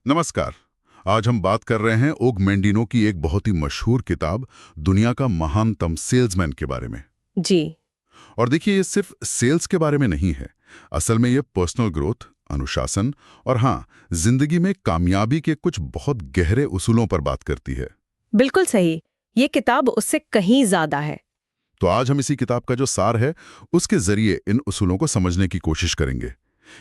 नमस्कार। आज हम बात कर रहे हैं ओग मेंडिनो की एक बहुत ही मशहूर किताब दुनिया का महानतम सेल्समैन के बारे में। जी। और देखिए, ये सिर्फ सेल्स के बारे में नहीं है। असल में ये पर्सनल ग्रोथ, अनुशासन और हाँ, जिंदगी में कामयाबी के कुछ बहुत गहरे उसूलों पर बात करती है। बिल्कुल सही। ये किताब उससे कहीं ज्यादा है। तो आज हम इसी किताब का जो सार है, उसके जरिए इन उसूलों को समझने की कोशिश करेंगे।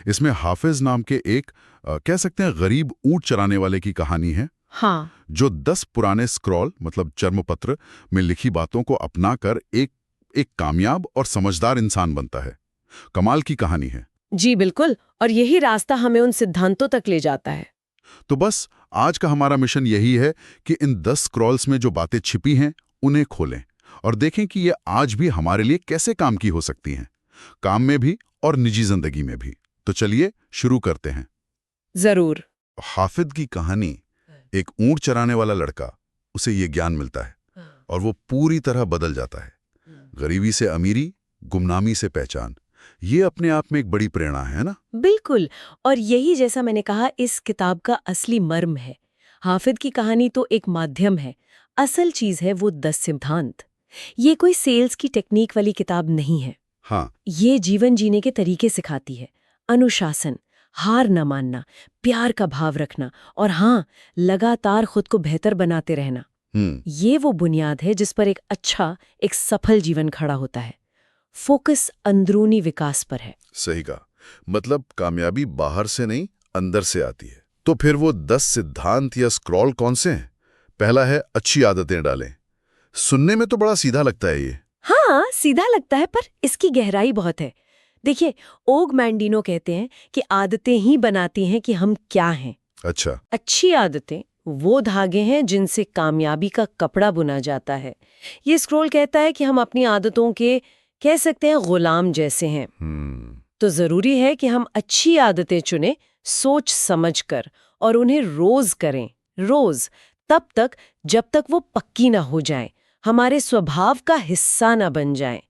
इसमें हाफिज नाम के एक कह सकते हैं गरीब ऊंट चराने वाले की कहानी है, हाँ। जो 10 पुराने स्क्रॉल मतलब चर्मपत्र में लिखी बातों को अपनाकर एक एक कामयाब और समझदार इंसान बनता है। कमाल की कहानी है। जी बिल्कुल, और यही रास्ता हमें उन सिद्धांतों तक ले जाता है। तो बस आज का हमारा मिशन यही है कि इन 10 स्क्रॉल्स में जो बातें छिपी हैं उन्हें खोलें और देखें कि ये आज भी हमारे लिए कैसे काम की हो सकती हैं, काम में भी और निजी जिंदगी में भी। तो चलिए शुरू करते हैं। जरूर। हाफिज की कहानी, एक ऊंट चराने वाला लड़का, उसे ये ज्ञान मिलता है और वो पूरी तरह बदल जाता है। गरीबी से अमीरी, गुमनामी से पहचान, ये अपने आप में एक बड़ी प्रेरणा है ना। बिल्कुल। और यही, जैसा मैंने कहा, इस किताब का असली मर्म है। हाफिज की कहानी तो एक माध्यम है, असल चीज है वो 10 सिद्धांत। ये कोई सेल्स की टेक्निक वाली किताब नहीं है। हाँ, ये जीवन जीने के तरीके सिखाती है। अनुशासन, हार न मानना, प्यार का भाव रखना और हाँ, लगातार खुद को बेहतर बनाते रहना। ये वो बुनियाद है जिस पर एक अच्छा, एक सफल जीवन खड़ा होता है। फोकस अंदरूनी विकास पर है। सही कहा। मतलब कामयाबी बाहर से नहीं, अंदर से आती है। तो फिर वो 10 सिद्धांत या स्क्रॉल कौन से हैं? पहला है अच्छी आदतें डालें। सुनने में तो बड़ा सीधा लगता है ये। हाँ, सीधा लगता है, पर इसकी गहराई बहुत है। देखिए, ओग मैंडिनो कहते हैं कि आदतें ही बनाती हैं कि हम क्या हैं। अच्छा। अच्छी आदतें वो धागे हैं जिनसे कामयाबी का कपड़ा बुना जाता है। ये स्क्रॉल कहता है कि हम अपनी आदतों के, कह सकते हैं, गुलाम जैसे हैं। तो जरूरी है कि हम अच्छी आदतें चुनें, सोच समझकर, और उन्हें रोज करें। रोज, तब तक जब तक वो पक्की ना हो जाएं, हमारे स्वभाव का हिस्सा ना बन जाएं।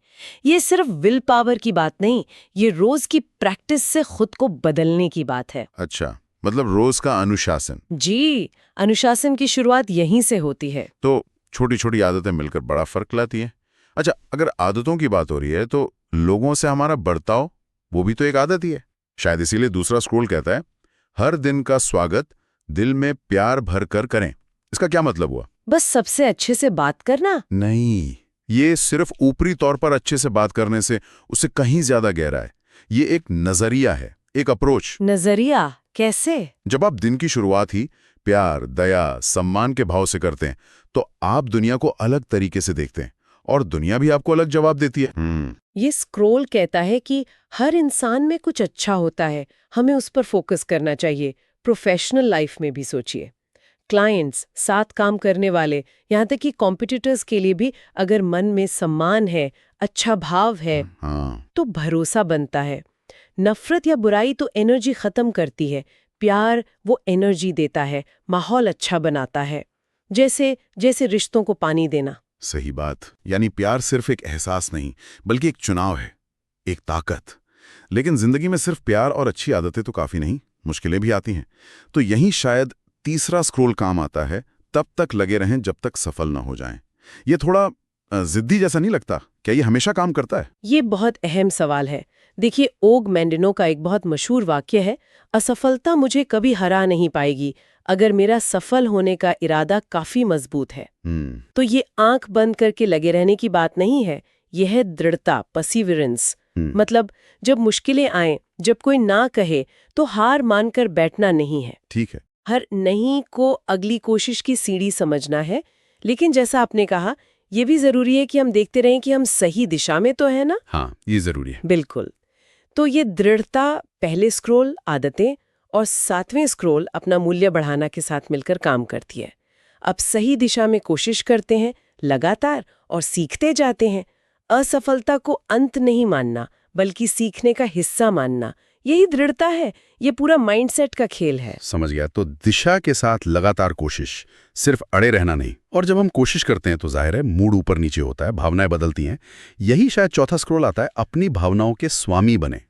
ये सिर्फ विल पावर की बात नहीं, ये रोज की प्रैक्टिस से खुद को बदलने की बात है। अच्छा, मतलब रोज का अनुशासन। जी, अनुशासन की शुरुआत यहीं से होती है। तो छोटी छोटी आदतें मिलकर बड़ा फर्क लाती हैं। अच्छा, अगर आदतों की बात हो रही है तो लोगों से हमारा बर्ताव, वो भी तो एक आदत ही है। शायद इसीलिए दूसरा स्क्रॉल कहता है, हर दिन का स्वागत दिल में प्यार भर कर करें। इसका क्या मतलब हुआ? बस सबसे अच्छे से बात करना नहीं, ये सिर्फ ऊपरी तौर पर अच्छे से बात करने से उससे कहीं ज्यादा गहरा है। ये एक नजरिया है, एक अप्रोच। नजरिया कैसे? जब आप दिन की शुरुआत ही प्यार, दया, सम्मान के भाव से करते हैं तो आप दुनिया को अलग तरीके से देखते हैं और दुनिया भी आपको अलग जवाब देती है। ये स्क्रॉल कहता है कि हर इंसान में कुछ अच्छा होता है, हमें उस पर फोकस करना चाहिए। प्रोफेशनल लाइफ में भी सोचिए, क्लाइंट्स, साथ काम करने वाले, यहाँ तक कि कॉम्पिटिटर्स के लिए भी अगर मन में सम्मान है, अच्छा भाव है, तो भरोसा बनता है। नफरत या बुराई तो एनर्जी खत्म करती है, प्यार वो एनर्जी देता है, माहौल अच्छा बनाता है। जैसे जैसे रिश्तों को पानी देना। सही बात। यानी प्यार सिर्फ एक एहसास नहीं, बल्कि एक चुनाव है, एक ताकत। लेकिन जिंदगी में सिर्फ प्यार और अच्छी आदतें तो काफी नहीं, मुश्किलें भी आती हैं। तो यही शायद तीसरा स्क्रॉल काम आता है, तब तक लगे रहें जब तक सफल ना हो जाएं। ये थोड़ा जिद्दी जैसा नहीं लगता? क्या ये हमेशा काम करता है? ये बहुत अहम सवाल है। देखिए, ओग मैंडिनो का एक बहुत मशहूर वाक्य है, असफलता मुझे कभी हरा नहीं पाएगी अगर मेरा सफल होने का इरादा काफी मजबूत है। तो ये आंख बंद करके लगे रहने की बात नहीं है, यह है दृढ़ता, परसिवरेंस। मतलब जब मुश्किलें आएं, जब कोई ना कहे, तो हार मानकर बैठना नहीं है। ठीक है। हर नहीं को अगली कोशिश की सीढ़ी समझना है। लेकिन जैसा आपने कहा, ये भी जरूरी है कि हम देखते रहें कि हम सही दिशा में तो है ना। हाँ, ये जरूरी है। बिल्कुल। तो ये दृढ़ता पहले स्क्रॉल आदतें और 7वें स्क्रॉल अपना मूल्य बढ़ाना के साथ मिलकर काम करती है। अब सही दिशा में कोशिश करते हैं लगातार और सीखते जाते हैं। असफलता को अंत नहीं मानना, बल्कि सीखने का हिस्सा मानना, यही दृढ़ता है। ये पूरा माइंडसेट का खेल है। समझ गया। तो दिशा के साथ लगातार कोशिश, सिर्फ अड़े रहना नहीं। और जब हम कोशिश करते हैं तो जाहिर है मूड ऊपर नीचे होता है, भावनाएं बदलती हैं। यही शायद चौथा स्क्रॉल आता है, अपनी भावनाओं के स्वामी बने।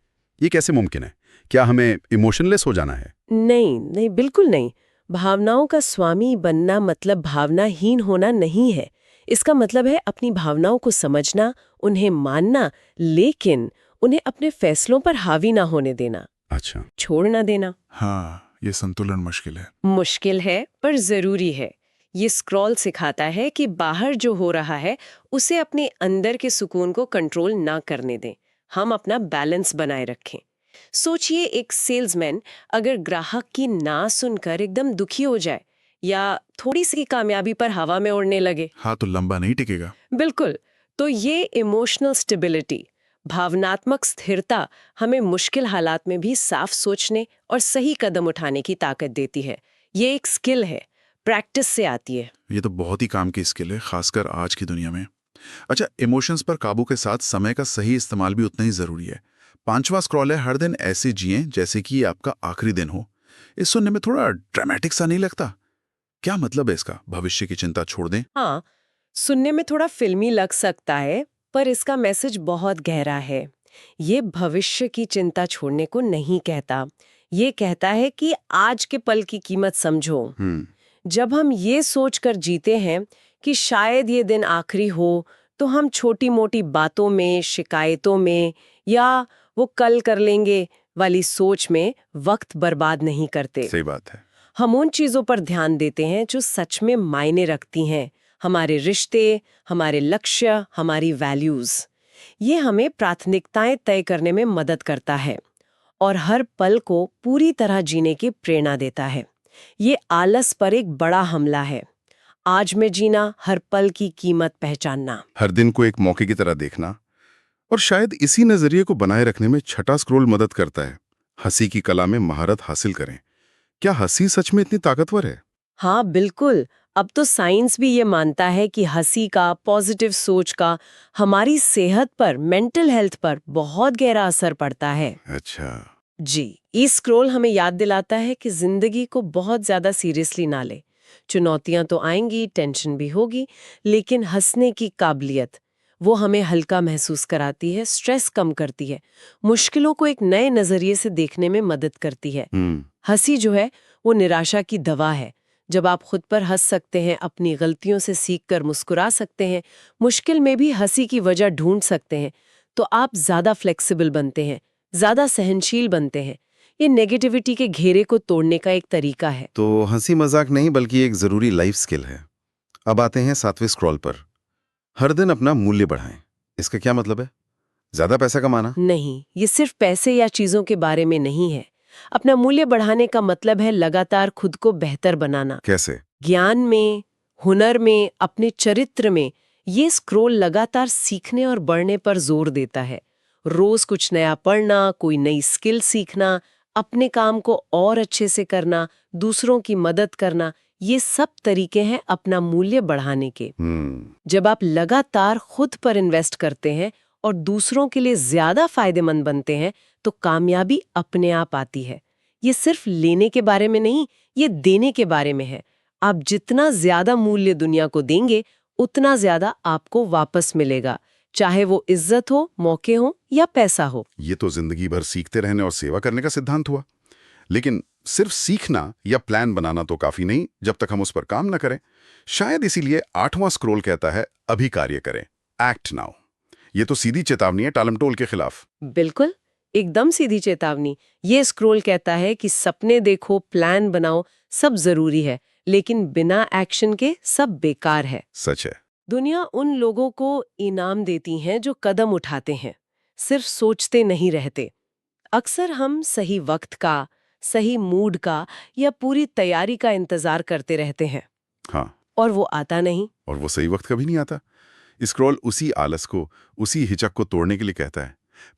ये कैसे मुमकिन है? क्या हमें इमोशनलेस हो जाना है? नहीं नहीं, बिल्कुल नहीं। भावनाओं का स्वामी बनना मतलब भावनाहीन होना नहीं है। इसका मतलब है अपनी भावनाओं को समझना, उन्हें मानना, लेकिन उन्हें अपने फैसलों पर हावी ना होने देना, अच्छा। छोड़ ना देना। हाँ, ये संतुलन मुश्किल है। मुश्किल है पर जरूरी है। ये स्क्रॉल सिखाता है कि बाहर जो हो रहा है उसे अपने अंदर के सुकून को कंट्रोल ना करने दें, हम अपना बैलेंस बनाए रखें। सोचिए एक सेल्समैन अगर ग्राहक की ना सुनकर एकदम दुखी हो जाए या थोड़ी सी कामयाबी पर हवा में उड़ने लगे, हाँ, तो लंबा नहीं टिकेगा। बिल्कुल। तो ये इमोशनल स्टेबिलिटी, भावनात्मक स्थिरता हमें मुश्किल हालात में भी साफ सोचने और सही कदम उठाने की ताकत देती है। ये एक स्किल है, प्रैक्टिस से आती है। ये तो बहुत ही काम की स्किल है, खासकर आज की दुनिया में। अच्छा, इमोशंस पर काबू के साथ समय का सही इस्तेमाल भी उतना ही जरूरी है। 5वां स्क्रॉल है, हर दिन ऐसे जिए जैसे कि ये आपका आखिरी दिन हो। इस सुनने में थोड़ा ड्रामेटिक सा नहीं लगता? क्या मतलब है इसका? भविष्य की चिंता छोड़ दें? हाँ, सुनने में थोड़ा फिल्मी लग सकता है, पर इसका मैसेज बहुत गहरा है। ये भविष्य की चिंता छोड़ने को नहीं कहता। ये कहता है कि आज के पल की कीमत समझो। जब हम ये सोचकर जीते हैं कि शायद ये दिन आखिरी हो, तो हम छोटी मोटी बातों में, शिकायतों में या वो कल कर लेंगे वाली सोच में वक्त बर्बाद नहीं करते। सही बात है। हम उन चीजों पर ध्यान देते हैं जो सच में मायने रखती हैं, हमारे रिश्ते, हमारे लक्ष्य, हमारी वैल्यूज। ये हमें प्राथमिकताएं तय करने में मदद करता है और हर पल को पूरी तरह जीने की प्रेरणा देता है। ये आलस पर एक बड़ा हमला है। आज में जीना, हर पल की कीमत पहचानना। हर दिन को एक मौके की तरह देखना। और शायद इसी नजरिए को बनाए रखने में छठा स्क्रॉल मदद करता है। हंसी की कला में महारत हासिल करें। क्या हंसी सच में इतनी ताकतवर है? हाँ बिल्कुल। अब तो साइंस भी ये मानता है कि हंसी का, पॉजिटिव सोच का हमारी सेहत पर, मेंटल हेल्थ पर बहुत गहरा असर पड़ता है। अच्छा। जी, ये स्क्रॉल हमें याद दिलाता है कि जिंदगी को बहुत ज्यादा सीरियसली ना ले। चुनौतियां तो आएंगी, टेंशन भी होगी, लेकिन हंसने की काबिलियत वो हमें हल्का महसूस कराती है, स्ट्रेस कम करती है, मुश्किलों को एक नए नजरिए से देखने में मदद करती है। हंसी जो है वो निराशा की दवा है। जब आप खुद पर हंस सकते हैं, अपनी गलतियों से सीखकर मुस्कुरा सकते हैं, मुश्किल में भी हंसी की वजह ढूंढ सकते हैं, तो आप ज्यादा फ्लेक्सिबल बनते हैं, ज्यादा सहनशील बनते हैं। ये नेगेटिविटी के घेरे को तोड़ने का एक तरीका है। तो हंसी मजाक नहीं बल्कि एक जरूरी लाइफ स्किल है। अब आते हैं 7वें स्क्रॉल पर। हर दिन अपना मूल्य बढ़ाएं। इसका क्या मतलब है? ज्यादा पैसा कमाना? नहीं, ये सिर्फ पैसे या चीजों के बारे में नहीं है। अपना मूल्य बढ़ाने का मतलब है लगातार खुद को बेहतर बनाना। कैसे? ज्ञान में, हुनर में, अपने चरित्र में। ये स्क्रॉल लगातार सीखने और बढ़ने पर जोर देता है। रोज कुछ नया पढ़ना, कोई नई स्किल सीखना, अपने काम को और अच्छे से करना, दूसरों की मदद करना, ये सब तरीके हैं अपना मूल्य बढ़ाने के। जब आप लगातार खुद पर इन्वेस्ट करते हैं और दूसरों के लिए ज्यादा फायदेमंद बनते हैं, तो कामयाबी अपने आप आती है। ये सिर्फ लेने के बारे में नहीं, ये देने के बारे में है। आप जितना ज्यादा मूल्य दुनिया को देंगे, उतना ज्यादा आपको वापस मिलेगा, चाहे वो इज्जत हो, मौके हो या पैसा हो। ये तो जिंदगी भर सीखते रहने और सेवा करने का सिद्धांत हुआ। लेकिन सिर्फ सीखना या प्लान बनाना तो काफी नहीं जब तक हम उस पर काम न करें। शायद इसीलिए 8वां स्क्रॉल कहता है, अभी कार्य करें, एक्ट नाउ। ये तो सीधी चेतावनी है टालमटोल के खिलाफ। बिल्कुल, एकदम सीधी चेतावनी। ये स्क्रॉल कहता है कि सपने देखो, प्लान बनाओ, सब जरूरी है, लेकिन बिना एक्शन के सब बेकार है। सच है। दुनिया उन लोगों को इनाम देती हैं जो कदम उठाते हैं, सिर्फ सोचते नहीं रहते। अक्सर हम सही वक्त का, सही मूड का या पूरी तैयारी का इंतजार करते रहते हैं। हाँ, और वो आता नहीं। और वो सही वक्त कभी नहीं आता। स्क्रॉल उसी आलस को, उसी हिचक को तोड़ने के लिए कहता है।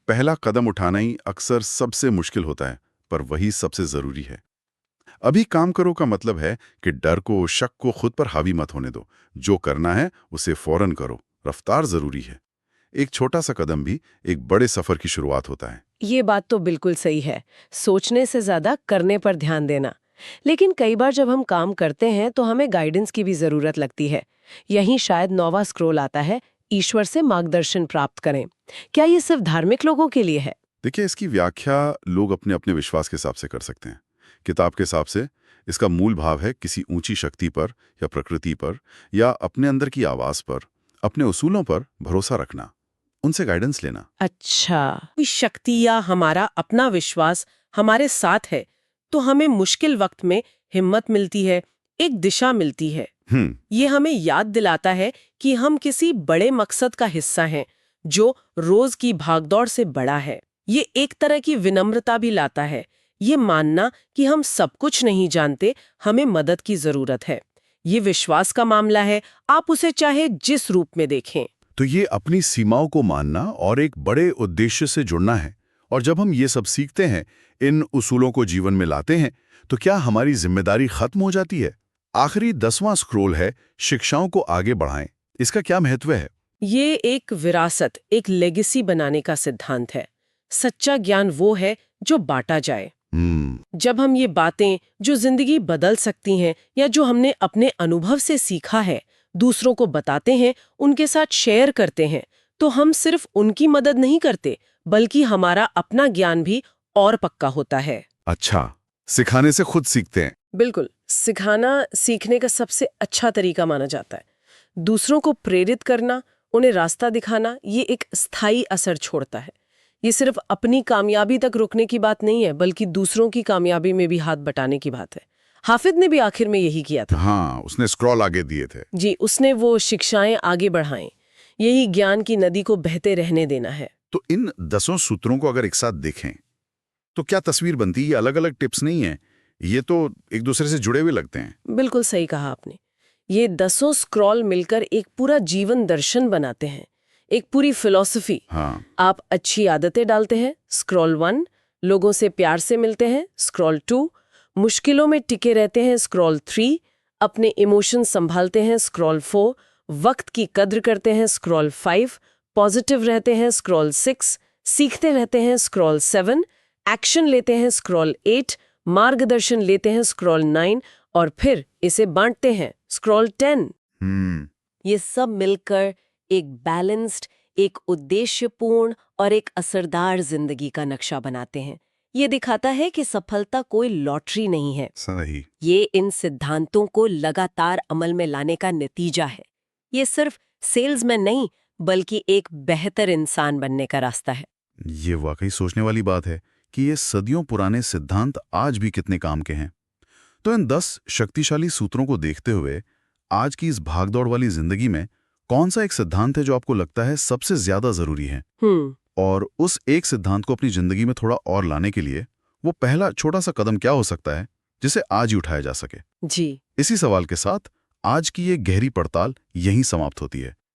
पहला कदम उठाना ही अक्सर सबसे मुश्किल होता है, पर वही सबसे जरूरी है। अभी काम करो का मतलब है कि डर को, शक को खुद पर हावी मत होने दो। जो करना है उसे फौरन करो। रफ्तार जरूरी है। एक छोटा सा कदम भी एक बड़े सफर की शुरुआत होता है। ये बात तो बिल्कुल सही है, सोचने से ज्यादा करने पर ध्यान देना। लेकिन कई बार जब हम काम करते हैं तो हमें गाइडेंस की भी जरूरत लगती है। यहीं शायद 9वां स्क्रॉल आता है, ईश्वर से मार्गदर्शन प्राप्त करें। क्या ये सिर्फ धार्मिक लोगों के लिए है? देखिए, इसकी व्याख्या लोग अपने अपने विश्वास के हिसाब से कर सकते हैं। किताब के हिसाब से इसका मूल भाव है किसी ऊंची शक्ति पर या प्रकृति पर या अपने अंदर की आवाज पर, अपने उसूलों पर भरोसा रखना, उनसे गाइडेंस लेना। अच्छा, कोई शक्ति या हमारा अपना विश्वास हमारे साथ है तो हमें मुश्किल वक्त में हिम्मत मिलती है, एक दिशा मिलती है। ये हमें याद दिलाता है कि हम किसी बड़े मकसद का हिस्सा हैं जो रोज की भागदौड़ से बड़ा है। ये एक तरह की विनम्रता भी लाता है, ये मानना कि हम सब कुछ नहीं जानते, हमें मदद की जरूरत है। ये विश्वास का मामला है, आप उसे चाहे जिस रूप में देखें। तो ये अपनी सीमाओं को मानना और एक बड़े उद्देश्य से जुड़ना है। और जब हम ये सब सीखते हैं, इन उसूलों को जीवन में लाते हैं, तो क्या हमारी जिम्मेदारी खत्म हो जाती है? आखिरी 10वां स्क्रोल है शिक्षाओं को आगे बढ़ाएं। इसका क्या महत्व है? ये एक विरासत, एक लेगेसी बनाने का सिद्धांत है। सच्चा ज्ञान वो है जो बांटा जाए। जब हम ये बातें जो जिंदगी बदल सकती हैं या जो हमने अपने अनुभव से सीखा है दूसरों को बताते हैं, उनके साथ शेयर करते हैं, तो हम सिर्फ उनकी मदद नहीं करते बल्कि हमारा अपना ज्ञान भी और पक्का होता है। अच्छा, सिखाने से खुद सीखते हैं। बिल्कुल, सिखाना सीखने का सबसे अच्छा तरीका माना जाता है। दूसरों को प्रेरित करना, उन्हें रास्ता दिखाना, ये एक स्थायी असर छोड़ता है। ये सिर्फ अपनी कामयाबी तक रुकने की बात नहीं है बल्कि दूसरों की कामयाबी में भी हाथ बटाने की बात है। हाफिज ने भी आखिर में यही किया था। हाँ, उसने स्क्रॉल आगे दिए थे। जी, उसने वो शिक्षाएं आगे बढ़ाएं। यही ज्ञान की नदी को बहते रहने देना है। तो इन 10 सूत्रों को अगर एक साथ देखें तो क्या तस्वीर बनती है? ये अलग अलग टिप्स नहीं है, ये तो एक दूसरे से जुड़े हुए लगते हैं। बिल्कुल सही कहा आपने। ये 10 स्क्रॉल मिलकर एक पूरा जीवन दर्शन बनाते हैं, एक पूरी फिलॉसफी। हाँ। आप अच्छी आदतें डालते हैं, स्क्रॉल 1, लोगों से प्यार से मिलते हैं, स्क्रॉल 2, मुश्किलों में टिके रहते हैं, स्क्रॉल 3, अपने इमोशन संभालते हैं, स्क्रॉल 4, वक्त की कद्र करते हैं, स्क्रॉल 5, पॉजिटिव रहते हैं, स्क्रॉल 6, सीखते रहते हैं, स्क्रॉल 7, एक्शन लेते हैं, स्क्रॉल 8, मार्गदर्शन लेते हैं, स्क्रॉल 9 और फिर इसे बांटते हैं, स्क्रॉल 10। ये सब मिलकर एक बैलेंस्ड, एक उद्देश्यपूर्ण और एक असरदार जिंदगी का नक्शा बनाते हैं। ये दिखाता है कि सफलता कोई लॉटरी नहीं है। सही। ये इन सिद्धांतों को लगातार अमल में लाने का नतीजा है। ये सिर्फ सेल्समैन नहीं बल्कि एक बेहतर इंसान बनने का रास्ता है। ये वाकई सोचने वाली बात है कि ये सदियों पुराने सिद्धांत आज भी कितने काम के हैं। तो इन 10 शक्तिशाली सूत्रों को देखते हुए आज की इस भागदौड़ वाली जिंदगी में कौन सा एक सिद्धांत है जो आपको लगता है सबसे ज्यादा जरूरी है? और उस एक सिद्धांत को अपनी जिंदगी में थोड़ा और लाने के लिए वो पहला छोटा सा कदम क्या हो सकता है जिसे आज ही उठाया जा सके? जी, इसी सवाल के साथ आज की ये गहरी पड़ताल यहीं समाप्त होती है।